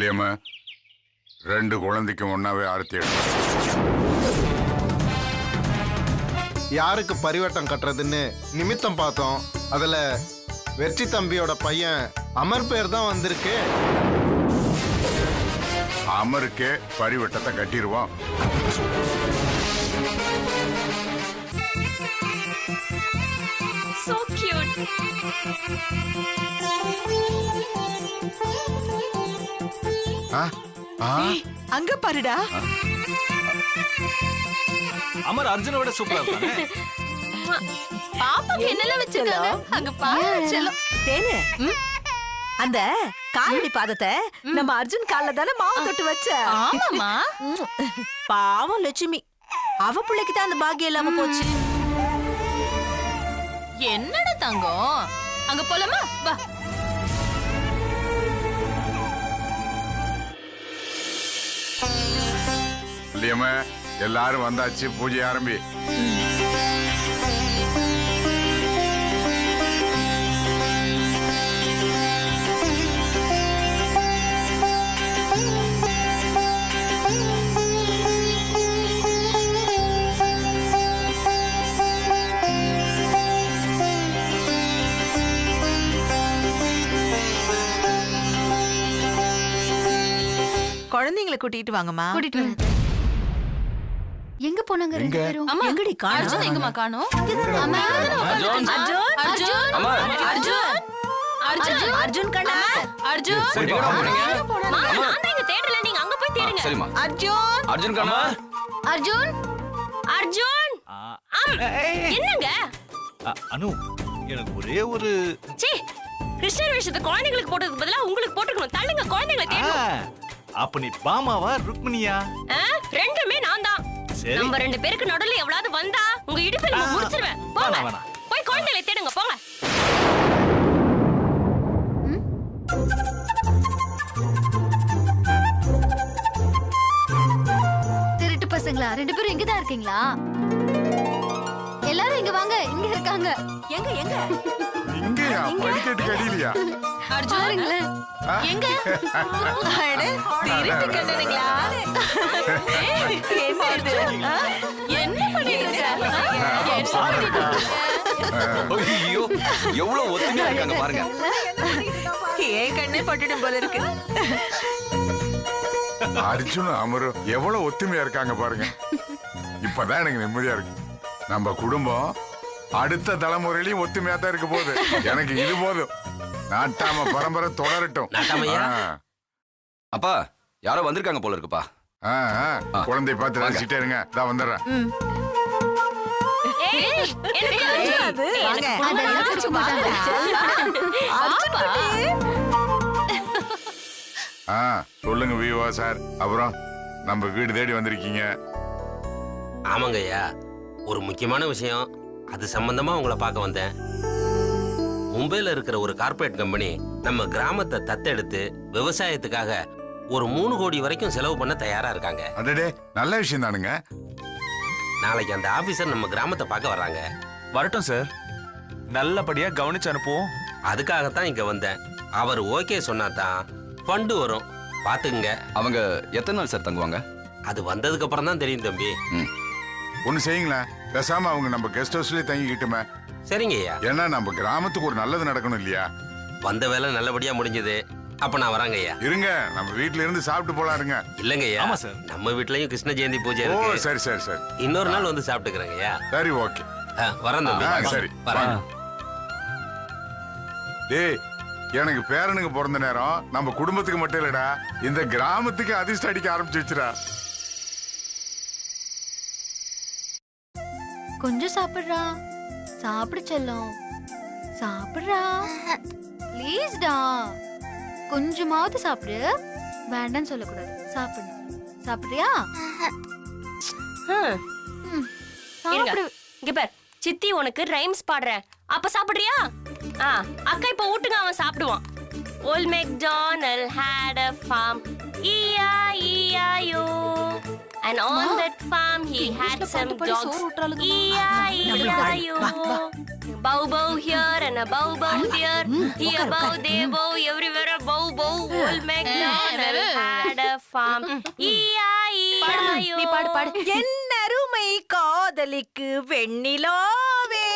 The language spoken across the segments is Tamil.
வள்ளியம்மா, 2 குழந்தைக்கும் ஒன்னாவே ஆரத்தி எடு. யாருக்கு பரிவட்டம் கட்டுறதுன்னு நிமித்தம் பார்த்தோம். அதுல வெற்றி தம்பியோட பையன் அமர் பேர் தான் வந்திருக்கு. அமருக்கே பரிவட்டத்தை கட்டிடுவோம். So cute. அங்க பாருடா. அமர் அர்ஜுனோட சூப்பரா இருக்கானே. பாப்பாக்கு என்னெல்லாம் வச்சிருக்காங்க அங்க பாரு செல்லம். தேனே, அந்த காலடி பாதத்தை நம்ம அர்ஜுன் கால்ல தானே மாவு தொட்டு வச்ச. ஆமாமா. பாவம் லட்சுமி, அவ பிள்ளைக்கு தான் அந்த பாக்கியம் இல்லாம போச்சு. என்னடா தங்கம், அங்க போலாமா? வா. வள்ளியம்மா, எல்லாரும் வந்தாச்சு, பூஜை ஆரம்பி. குழந்தைங்களை கூட்டிட்டு வாங்கம்மா. கூட்டிட்டு வரேன். எங்க போனாங்க ரெண்டு பேரும்? அம்மா, எங்கடி காணோம்? அர்ஜுன் எங்கம்மா காணோம்? அம்மா, அர்ஜுன் அர்ஜுன் அம்மா. அர்ஜுன் அர்ஜுன் அர்ஜுன் கண்ணா, அர்ஜுன். சரி, எங்க போறீங்க? அம்மா, நான் தான் இங்க தேடல, நீங்க அங்க போய் தேடுங்க. சரிம்மா. அர்ஜுன். அர்ஜுன் கண்ணா. அர்ஜுன் அர்ஜுன். என்னங்க? அனு, எனக்கு ஒரே ஒரு சீ, கிருஷ்ணர் விஷயத்தை குழந்தைகளுக்கு போட்டதுக்கு பதிலா உங்களுக்கு போட்டுக்கணும். தள்ளுங்க, குழந்தைகளை தேடணும். அப்ப நீ பாமாவா ருக்மிணியா? ரெண்டுமே நான் தான். சரி. நம்ம 2 பேருக்கு நடுவுல எவ்வளவு வந்தா உங்க இடுப்பில் முடிச்சிருவேன். போங்க, வேணாம். போய் குழந்தைகளை தேடுங்க, போங்க. திருட்டு பசங்களா, 2 பேரும் இங்கதான் இருக்கீங்களா? எல்லாரும் இங்க வாங்க, இங்க இருக்காங்க. எங்க எங்க? இங்கயா? படிக்கட்டு கடியிலையா? அர்ஜுன் எங்க? அட, திருட்டு கண்ணனுங்களா? என்ன இது? என்ன பண்ணிட்டு ஐயோ, எவ்வளவு ஒத்துமையா இருக்காங்க பாருங்க. ஏன் கண்ணே பட்டுடும் போல இருக்கு. அர்ஜுனும் அமரும் எவ்வளவு ஒத்துமையா இருக்காங்க பாருங்க. இப்பதான் எனக்கு நிம்மதியா இருக்கு. நம்ம குடும்பம் அடுத்த தலைமுறையிலையும் ஒத்துமையா தான் இருக்க போகுது. எனக்கு இது போதும். நாட்டாம பரம்பரை தொடரட்டும். அப்பா, யாரோ வந்திருக்காங்க போல இருக்குப்பா. குழந்தை பார்த்து ரசிச்சிட்டே இருங்க, நான் வந்துடுறேன். அது வாங்க. அதெல்லாம் வச்சுக்க மாட்டாங்க. சொல்லுங்க விவா சார். அப்புறம் நம்ம வீடு தேடி வந்திருக்கீங்க. ஆமாங்க ஐயா, ஒரு முக்கியமான விஷயம், அது சம்பந்தமா உங்களை பார்க்க வந்தேன். மும்பைல இருக்கிற ஒரு கார்ப்பரேட் கம்பெனி நம்ம கிராமத்தை தத்தெடுத்து விவசாயத்துக்காக ஒரு 3 கோடி வரைக்கும் செலவு பண்ண தயாரா இருக்காங்க. அடடே, நல்ல விஷயம் தானுங்க. நாளைக்கு அந்த ஆபீசர் நம்ம கிராமத்தை பார்க்க வர்றாங்க. வரட்டும் சார், நல்லபடியா கவனிச்சு அனுப்புவோம். அதுக்காகத்தான் இங்க வந்தேன். அவர் ஓகே சொன்னாதான் ஃபண்டு வரும். பாத்துக்குங்க. அவங்க எத்தனை நாள் சார் தங்குவாங்க? அது வந்ததுக்கு அப்புறம் தான் தெரியும் தம்பி. ஒண்ணு செய்யுங்களேன், பேசாம அவங்க நம்ம கெஸ்ட் ஹவுஸ்லயே தங்கிக்கிட்டுமே. சரிங்க ஐயா. ஏன்னா நம்ம கிராமத்துக்கு ஒரு நல்லது நடக்கணும் இல்லையா? வந்த வேலை நல்லபடியா முடிஞ்சது. அப்ப நான் வராங்க ஐயா. இருங்க, நம்ம வீட்ல இருந்து சாப்பிட்டு போலாம். இருங்க. இல்லங்க ஐயா, ஆமா சார், நம்ம வீட்லயும் கிருஷ்ண ஜெயந்தி பூஜை ஓ இருக்கு. சரி சரி சரி, இன்னொரு நாள் வந்து சாப்பிட்டுக்கிறேங்க ஐயா. சரி ஓகே. வரேன் தம்பி. சரி வரேன். டேய், எனக்கு பேரனுக்கு பிறந்த நேரம் நம்ம குடும்பத்துக்கு மட்டும் இல்லடா, இந்த கிராமத்துக்கு அதிர்ஷ்டம் அடிக்க ஆரம்பிச்சிருச்சுடா. கொஞ்சம் சாப்பிடுறா, சாப்பிடு செல்லம், சாப்பிடுறா, ப்ளீஸ்டா, கொஞ்சமாவது சாப்பிடு. வேண்டான்னு சொல்லக்கூடாது, சாப்பிடு. சாப்பிடுறியா? சாப்பிடு. இங்க பார், சித்தி உனக்கு ரைம்ஸ் பாடுறேன், அப்ப சாப்பிடுறியா? அக்கா இப்ப ஊட்டுங்க, அவன் சாப்பிடுவான். Old MacDonald had a farm, E-I-E-I-O, and on that farm he had some dogs, E-I-E-I-O. Bow bow here and a bow bow there, here bow there bow, everywhere a bow old MacDonald had a farm. E-I-E-I-O. நீ பாடு பாடு. என் அருமை காதலிக்கு வெண்ணிலாவே,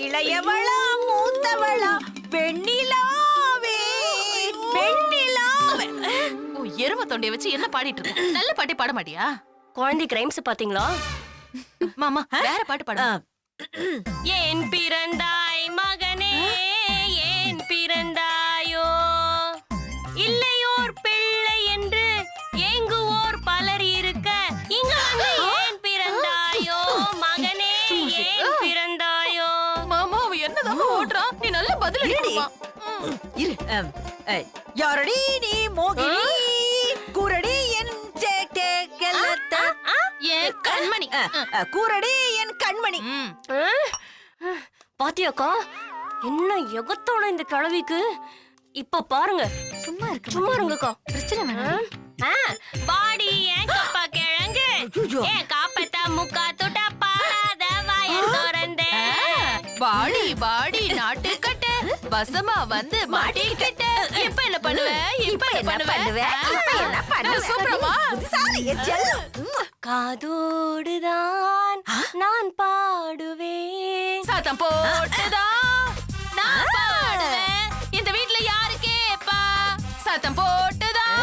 இளையவளா மூத்தவளா வெண்ணிலாவே, வெண்ணிலாவே. ஓ, எரும தொண்டைய வச்சு என்ன பாடிட்டு இருக்க? நல்ல பாட்டே பாட மாட்டியா? குழந்தைக்கு ரைம்ஸ் பாத்தீங்களா? மாமா வேற பாட்டு பாடு. ஏன் பிறந்தாய் மகனே, ஏன் பிறந்தாயோ, இல்லையோர் பிள்ளை என்று ஏங்குவோர் பலர் இருக்க, இங்கு வந்து ஏன் பிறந்தாயோ மகனே, ஏன் பிறந்தாயோ. மாமா அவ என்னதான் ஓடுறான்? நீ நல்ல பதில் அடிமா. இரு. யாரடி நீ மோகினி, கூரடி என் ஏன் கண்மணி. கூரடி என் கண்மணி. பாத்தியாக்கா என்ன எகத்தோட இந்த கிழவிக்கு. இப்ப பாருங்க, சும்மா இருக்கு. சும்மா இருங்கக்கா. பிரச்சனை வேணாம். பாடி ஏன் கப்பா கிழங்கு, ஏன் காப்பத்தா முக்கா துட்டா பாடாத வாயன் திறந்தே. பாடி பாடி நாட்டு கட்ட வசமா வந்து மாட்டி கட்ட. இப்ப என்ன பண்ணுவ? இப்ப என்ன பண்ணுவ? என்ன பண்ணுவ? சூப்பரமா. சாரி என் செல்லம். காதோடுதான் நான் பாடுவேன். சத்தம் போட்டுதான் நான் பாடுவேன். இந்த வீட்ல யாரு கேப்பா? சத்தம் போட்டுதான்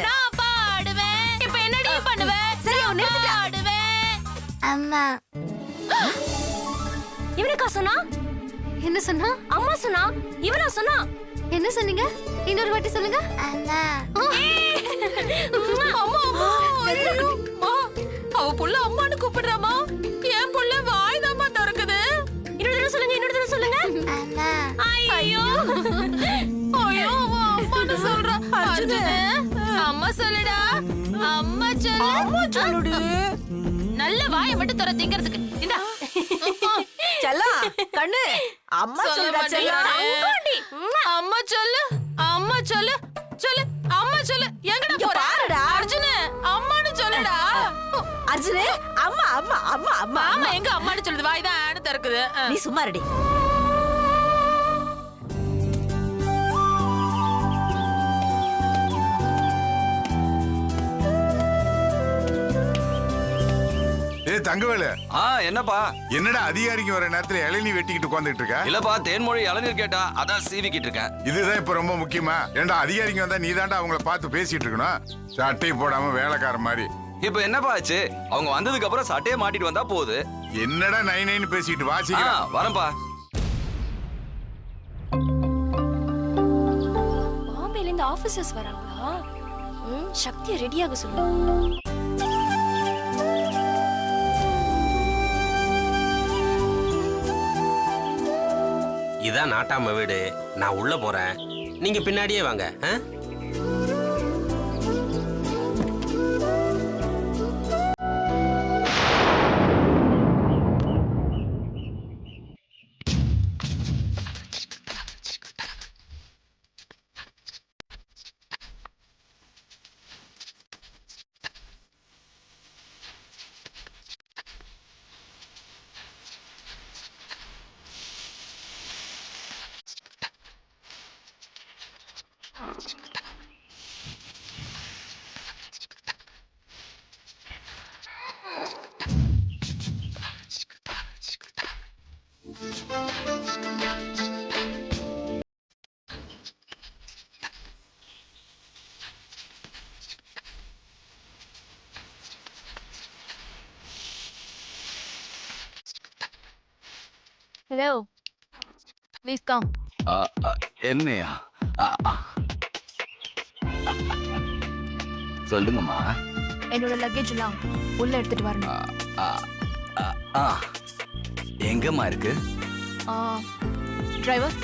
நான் பாடுவேன். இப்ப என்னடி பண்ணுவ? சரி, அவன் நிறுத்திட்டா. பாடுவேன். அம்மா இவனுக்கா சொன்னா? என்ன சொன்னா? அம்மா சொன்னா, இவனா சொன்னா? என்ன சொன்னீங்க? இன்னொரு வாட்டி சொல்லுங்க. அம்மா அம்மா அம்மா. ஐயோ, அம்மா. அவ புள்ள அம்மான்னு கூப்பிடுறாமா? என் புள்ள வாய்தாம்மா திறக்குது. இன்னொரு தடவை சொல்லுங்க, இன்னொரு தடவை சொல்லுங்க. அம்மா ஐயோ ஐயோ, அவ அம்மான்னு சொல்றா. அர்ஜுனு, அம்மா சொல்லுடா. அம்மா சொல்லு. அம்மா சொல்லுடி. நல்ல வாயை மட்டும் திற திங்கிறதுக்கு. இந்தா. செல்லம் கண்ணு அம்மா சொல்ல சொல்லுடா செல்லம். மாட்டேன். அம்மா சொல்லு. அம்மா சொல்லு. சொல்லு. அம்மா சொல்லு. எங்கடா இங்க போற? பாருடா. அர்ஜுனு, அம்மான்னு சொல்லுடா. அர்ஜுனே அம்மா அம்மா அம்மா அம்மா ஆமா, எங்க அம்மான்னு சொல்லுது? வாய் தான் ஆடு திறக்குது. நீ சும்மா ரெடி. தங்கவேலு, என்னப்பா? என்னடா அதிகாரிக்கு வர நேரத்துல இளநீ வெட்டிக்கிட்டு உட்காந்துட்டு இருக்க? இல்லப்பா, தேன்மொழி இளநீர் கேட்டா அதான் சீவிக்கிட்டு இருக்கேன். இதுதான் இப்ப ரொம்ப முக்கியமா? ஏண்டா அதிகாரிங்க வந்தா நீ தாண்டா அவங்கள பார்த்து பேசிட்டு இருக்கணும், சட்டை போடாம வேலைக்கார மாதிரி. இப்ப என்னப்பா ஆச்சு? அவங்க வந்ததுக்கு அப்புறம் சட்டையை மாட்டிட்டு வந்தா போகுது. என்னடா நைன்னு பேசிட்டு வாசிக்க. வரேன்ப்பா. பாம்பேல இருந்து ஆபீசர்ஸ் வராங்களா? சக்தியை ரெடியாக சொல்லு. இதான் நாட்டாம வீடு. நான் உள்ள போறேன், நீங்க பின்னாடியே வாங்க. Hello. Please come. என்னையா? சொல்லுங்கம்மா. என்னோட லக்கேஜ் எல்லாம் உள்ள எடுத்துட்டு வரணும். எங்கம்மா இருக்கு? டிரைவர்.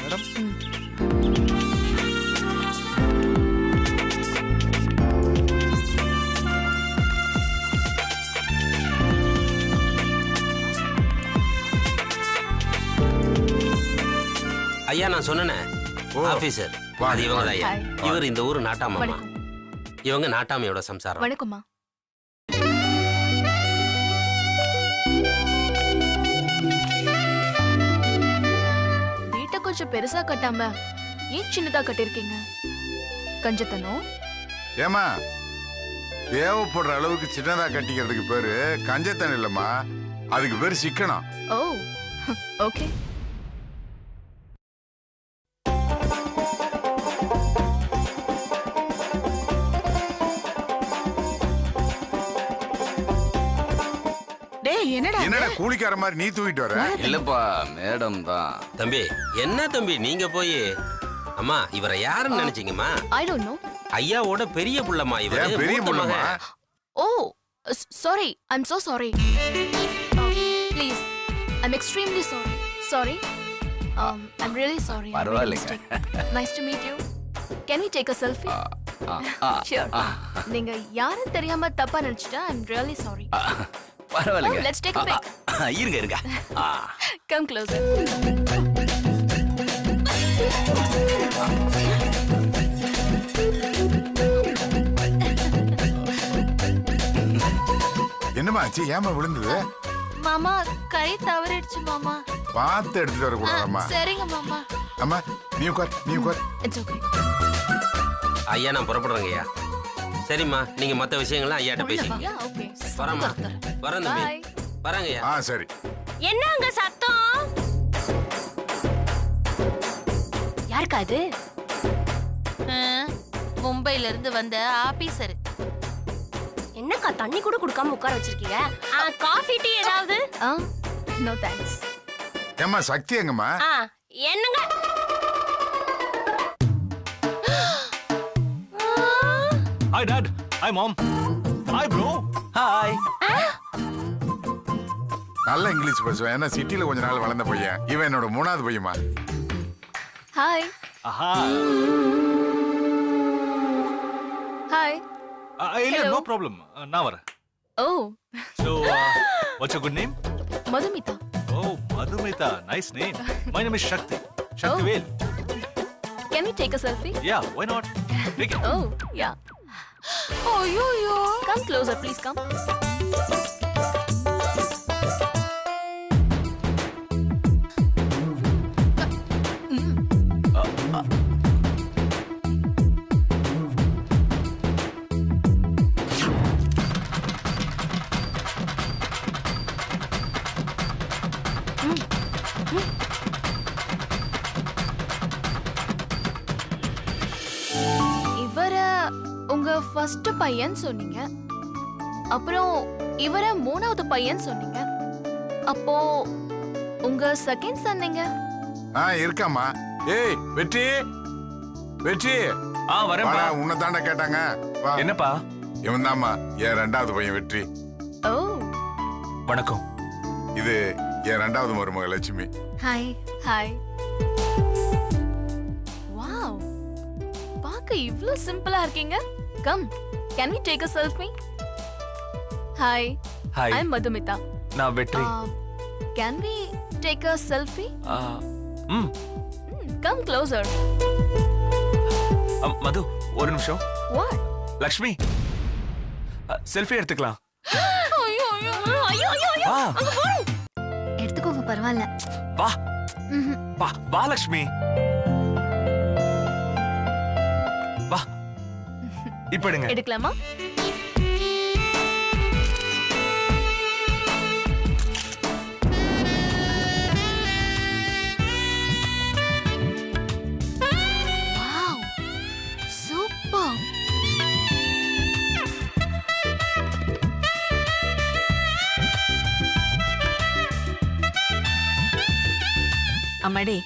ஐயா, நான் சொன்னேனே ஆபீசர், அது இவங்க தான் ஐயா. இவர் இந்த ஊர் நாட்டாமா. இவங்க நாட்டாமையோட சம்சாரம். வணக்கம்மா. வீட்டை கொஞ்சம் பெருசா கட்டாம ஏன் சின்னதா கட்டிருக்கீங்க? கஞ்சத்தனம். ஏமா தேவைப்படுற அளவுக்கு சின்னதா கட்டிக்கிறதுக்கு பேரு கஞ்சத்தனம் இல்லம்மா, அதுக்கு பேரு சிக்கனம். ஓ ஓகே. டேய் என்னடா என்னடா கூலிக்கார மாதிரி நீ தூக்கிட்டு வர? இல்லப்பா மேடம் தான். தம்பி என்ன தம்பி நீங்க போய் அம்மா இவரை யாருன்னு நினைச்சீங்கம்மா? I don't know. ஐயாவோட பெரிய புள்ளம்மா இவரு. ஏன் பெரிய மூத்த புள்ளமா? மகன். Oh sorry, I am so sorry. Please, I'm extremely sorry. Sorry. I'm really sorry. பரவாயில்லைங்க. Nice to meet you. Can we take a selfie? Sure. நீங்க யாரும் தெரியாம தப்பா நினைச்சிட்டா I'm really sorry. பரவாயில்லைங்க. Oh, let's take a pic. இருங்க இருங்க. Come closer. என்னம்மா ஆச்சு? ஏமா விழுந்தது? மாமா கை தவறிடுச்சு மாமா. பார்த்து எடுத்துட்டு வரக்கூடாதம்மா. சரிங்க மாமா. அம்மா நீ உட்கார், நீ உட்கார். It's okay. ஐயா நான் புறப்படுறேங்க ஐயா. சரிம்மா நீங்க மத்த விஷயங்கள்லாம் ஐயாட்ட பேசிங்க. Yeah, okay. வரேம்மா. வரேன் தம்பி. Bye. வரேங்க ஐயா. சரி. என்ன அங்க சத்தம்? யாருக்கா அது? மும்பைல இருந்து வந்த ஆபீசர். என்னக்கா தண்ணி கூட குடுக்காம உட்கார வச்சிருக்கீங்க? காஃபி டீ ஏதாவது? No thanks. ஏம்மா சக்தி எங்கம்மா? என்னங்க? Hi dad. Hi mom. Hi bro. Hi. நல்ல இங்கிலீஷ் பேசுவேன். ஏன்னா சிட்டில கொஞ்ச நாள் வளர்ந்த பையன். இவன் என்னோட 3வது பையன்மா. Hi. Aha. Hi. Ilya, Hello. no problem. Now vara. Oh, So, what's your good name? Madhumita. Oh, Madhumita. Nice name. My name is Shakti. Shakti Vel. Can we take a selfie? Yeah, why not? Take it. Oh, yeah. Oh, yo. Come closer, please come. இவர உங்க ஃபர்ஸ்ட் பையன் சொன்னீங்க, அப்புறம் இவர 3வது பையன் சொன்னீங்க, அப்போ உங்க செகண்ட் சொன்னீங்க. இருக்காம்மா. ஏய் வெற்றி, வெற்றி. வரேன் வாடா, பா. உன்னை தாண்டா கேட்டாங்க. வா. என்னப்பா? இவன் தாம்மா என் 2வது பையன் வெற்றி. ஓ வணக்கம். இது என் 2வது மருமக லட்சுமி. ஹாய். ஹாய். வாவ், பார்க்க இவ்ளோ சிம்பிளா இருக்கீங்க. Come, can we take a selfie? Hi. Hi. I am Madhumita. நான் Vetri. Can we take a selfie? Come closer. Madhu ஒரு நிமிஷம். வாட்? லக்ஷ்மி செல்ஃபி எடுத்துக்கலாம். ஐயோ ஐயோ ஐயோ ஐயோ. வா எடுத்துக்கோங்க, பரவாயில்ல. வா வா வா லக்ஷ்மி வா. இப்ப எடுங்க. எடுக்கலாமா? Wow, super. அம்மாடி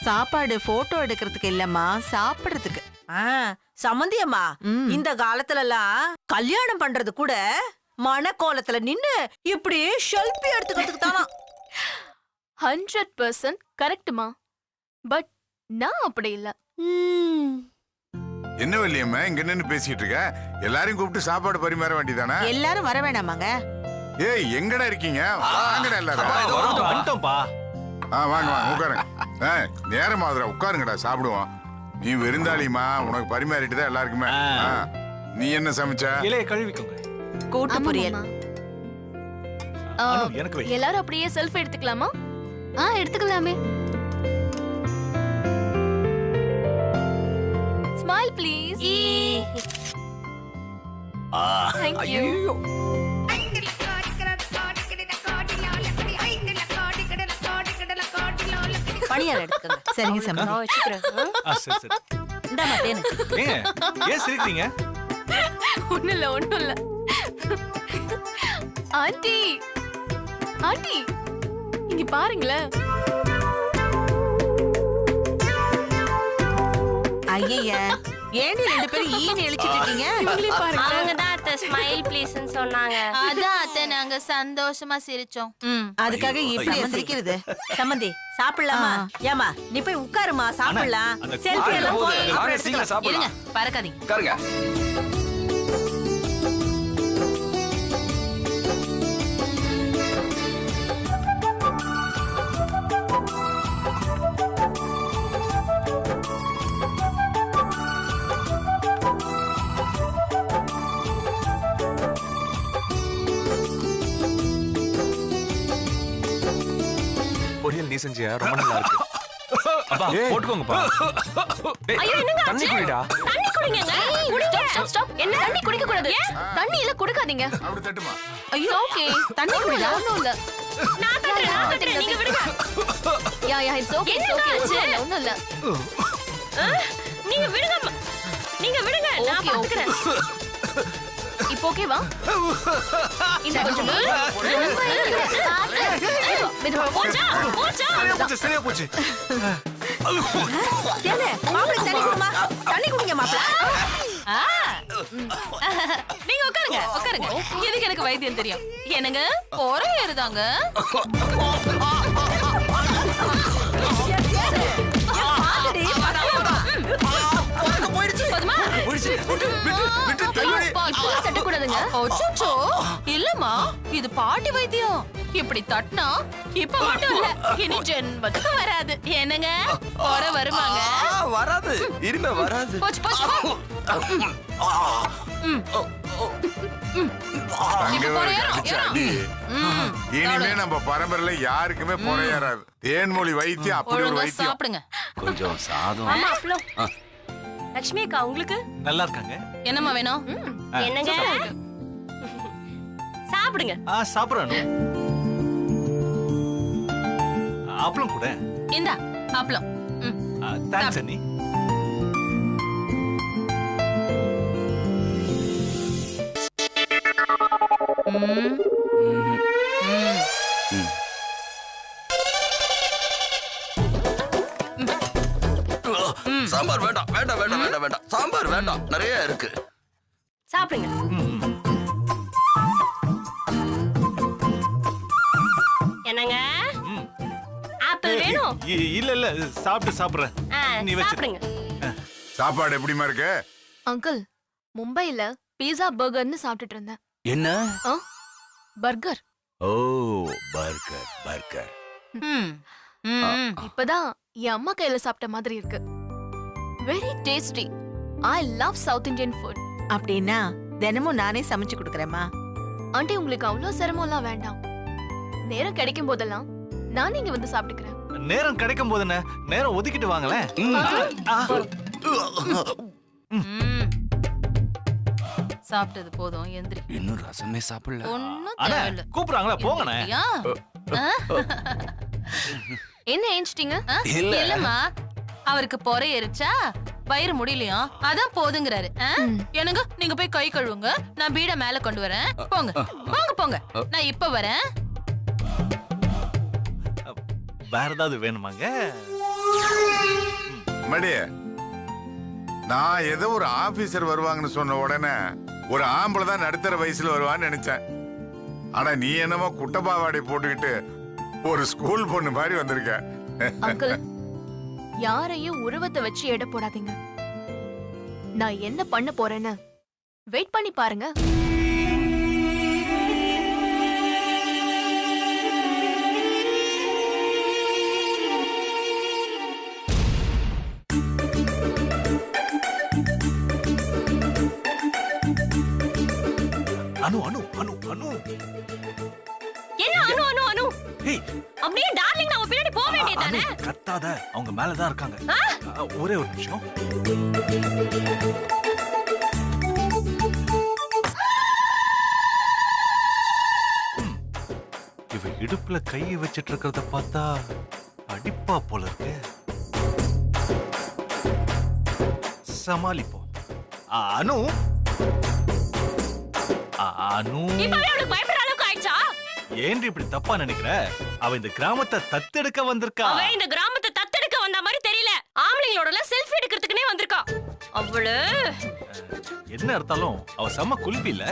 சாப்பாடு போட்டோ எடுக்கிறதுக்கு இல்லம்மா, சாப்பிடுறதுக்கு. சம்மந்தி அம்மா, இந்த காலத்துல எல்லாம் கல்யாணம் பண்றது கூட மணக்கோலத்துல நின்னு இப்படி செல்ஃபி எடுத்துக்கிறதுக்கு தானா. 100% கரெக்ட்மா. பட் நான் அப்படி இல்ல. என்ன வள்ளியம்மா இங்க நின்னு பேசிட்டு இருக்க? எல்லாரையும் கூப்பிட்டு சாப்பாடு பரிமாற வேண்டியதானே? எல்லாரும் வர வேணாமாங்க? ஏய் எங்கடா இருக்கீங்க? வாங்கடா எல்லாரும். வந்துட்டோம்ப்பா. வாங்க வாங்க உட்காருங்க. நேரம் ஆகுதுடா, உட்காருங்கடா சாப்பிடுவோம். நீ விருந்தாளிமா, உனக்கு பரிமாறிட்டு தான் எல்லாருக்குமே. நீ என்ன சமைச்ச? இலைய கழுவிக்கோங்க. கூட்டு பொரியல். எனக்கு வை. எல்லாரும் அப்படியே செல்ஃபி எடுத்துக்கலாமா? எடுத்துக்கலாமே. Smile please. Thank you. ஐயோ பணியாரம் எடுத்துக்கோங்க. சரிங்க சம்பந்தி. நான் வச்சுக்கிறேன். சரி சரி. இந்தாம்மா தேனு. ஏங்க ஏன் சிரிக்கிறீங்க? ஒண்ணும் இல்ல. ஆண்டி ஆண்டி இங்க பாருங்களேன். ஐயய்யா, ஏண்டி ரெண்டு பேரும் ஈன்னு இழிச்சிட்டு இருக்கீங்க? இவங்களே பாருங்க. அவங்க தான் அத்தை ஸ்மைல் ப்ளீஸ்னு சொன்னாங்க. அதான் அத்தை நாங்க சந்தோஷமா சிரிச்சோம். அதுக்காக இப்படி சிரிக்கிறது? சம்பந்தி சாப்பிடலாமா? ஏமா நீ போய் உட்காருமா, சாப்பிடலாம். அந்த செல்ஃபி எல்லாம் போகுது. போதும், அப்புறம் வாங்க, எடுத்துக்கலாம். சீக்கிரம் இருங்க சாப்பிடலாம். பறக்காதீங்க. உட்காருங்க. பொரியல் நீ செஞ்சியா? ரொம்ப நல்லா இருக்கு. அப்பா போட்டுக்கோங்கப்பா. டேய், ஐயோ, என்னங்க தண்ணி ஆச்சு? குடிடா. தண்ணி குடிங்க. குடிங்க. ஸ்டாப். என்ன தண்ணி குடிக்க கூடாது. தண்ணி எல்லாம் குடுக்காதீங்க. அப்படி தட்டுமா? ஐயோ, ஓகே. தண்ணி குடிடா. ஒண்ணும் இல்ல. நான் தட்டுறேன். நீங்க விடுங்க. Yeah it's okay. என்னங்க ஆச்சு? ஒண்ணும் இல்ல. நீங்க விடுங்க. நீங்க விடுங்க. நான் Okay, okay. பாத்துக்கிறேன். இப்போ ஓகேவா? இந்த கொஞ்சம் போச்சா? சரியா போச்சு. தேனு, மாப்பிளைக்கு தண்ணி குடுமா. தண்ணி குடிங்க மாப்பிள. நீங்க உட்காருங்க. எதுக்கு எனக்கு வைத்தியம் தெரியும்? என்னங்க ஒரே ஏறுதாங்க. போதுமா? தட்டக்கூடாதுங்க. அச்சச்சோ, இல்லம்மா இது பாட்டி வைத்தியம். இப்படி தட்டினா இப்ப மட்டும் இல்ல, இனி ஜென்மத்துக்கு வராது. என்னங்க போற வருவாங்க? வராது. இனிமே வராது. போச்சு. அங்க இப்ப ஒரு ஏறும், கடிச்ச ஏறும். அடி. இனிமே நம்ம பரம்பரையில யாருக்குமே பொறையேறாது. தேன்மொழி வைத்தியம் அப்படி ஒரு ஒழுங்கா வைத்தியம். சாப்பிடுங்க. கொஞ்சம் சாதம். ஆமா அப்பளம். லட்சுமி அக்கா உங்களுக்கு நல்லா இருக்காங்க. என்னம்மா வேணும்? என்னங்க? சாப்பிடுங்க. சாப்பிடுறேன். அப்பளம் கூட. இந்தா அப்பளம். தேங்க்ஸ் அண்ணி. சாம்பார் வேண்டாம். சாம்பார் வேண்டாம். நிறைய இருக்கு. சாப்பிடுங்க. என்னங்க? ஆப்பிள் வேணும்? இல்ல சாப்பிடுறேன். நீ வச்சு. சாப்பிடுங்க. சாப்பாடு எப்படிமா இருக்கு? அங்கிள், மும்பைல பீஸா பர்கர்னு சாப்பிட்டுட்டு இருந்தேன். என்ன? பர்கர். ஓ, பர்கர். இப்பதான் என் அம்மா கையில சாப்பிட்ட மாதிரி இருக்கு. Very tasty. I love south Indian food. அப்படின்னா தினமும் நானே சமைச்சு கொடுக்கறேம்மா. ஆண்டி, உங்களுக்கு அவ்வளவு சிரமம்லாம் வேண்டாம். நேரம் கிடைக்கும் போதெல்லாம் நான் இங்க வந்து சாப்பிட்டுக்கிறேன். நேரம் கிடைக்கும் போது என்ன? நேரம் ஒதுக்கிட்டு வாங்களேன். சாப்பிட்டது போதும், எந்திரி. இன்னும் ரசமே சாப்பிடல. ஒண்ணும் அண்ணா தேவையில்ல. கூப்பிடுறாங்களா? போங்கண்ணே. யா? என்ன ஏஞ்சிட்டீங்க? இல்லம்மா, அவருக்கு பொறை எரிச்சா வயிறு முடியலையா, அதான் போதுங்கிறாரு. என்னங்க நீங்க போய் கை கழுவுங்க, நான் பீட மேல கொண்டு வரேன். போங்க. நான் இப்ப வரேன். வேற ஏதாவது வேணுமாங்க? மடி, நான் ஏதோ ஒரு ஆபீசர் வருவாங்கன்னு சொன்ன உடனே ஒரு ஆம்பளை தான் நடுத்தர வயசுல வருவான்னு நினைச்சேன். ஆனா நீ என்னமோ குட்டப்பாவாடை போட்டுக்கிட்டு ஒரு ஸ்கூல் பொண்ணு மாதிரி வந்திருக்க. அங்கிள், யாரையும் உருவத்தை வச்சு எடை போடாதீங்க. நான் என்ன பண்ண போறேன்னு வெயிட் பண்ணி பாருங்க. அனு அனு அனு அனு என்ன அனு அனு அனு? ஏய், அப்படியே டார்லிங் நான் பின்னாடி போக வேண்டியதானே? கத்தாத, அவங்க மேல தான் இருக்காங்க. ஒரே ஒரு நிமிஷம். இவ இடுப்புல கையை வச்சிட்டு இருக்கிறத பார்த்தா அடிப்பா போல இருக்கு. சமாளிப்போம். அனு அனு இப்பவே அவளுக்கு பயப்படுற அளவுக்கு ஆயிடுச்சா? ஏன்டி இப்படி தப்பா நினைக்கிற? அவ இந்த கிராமத்தை தத்தெடுக்க வந்திருக்கா. அவ இந்த கிராமத்தை தத்தெடுக்க வந்த மாதிரி தெரியல. ஆம்பளைங்களோட செல்ஃபி எடுக்கிறதுக்குனே வந்திருக்கா. அவளு என்ன அர்த்தாலும் அவ செம்ம குல்பி இல்ல?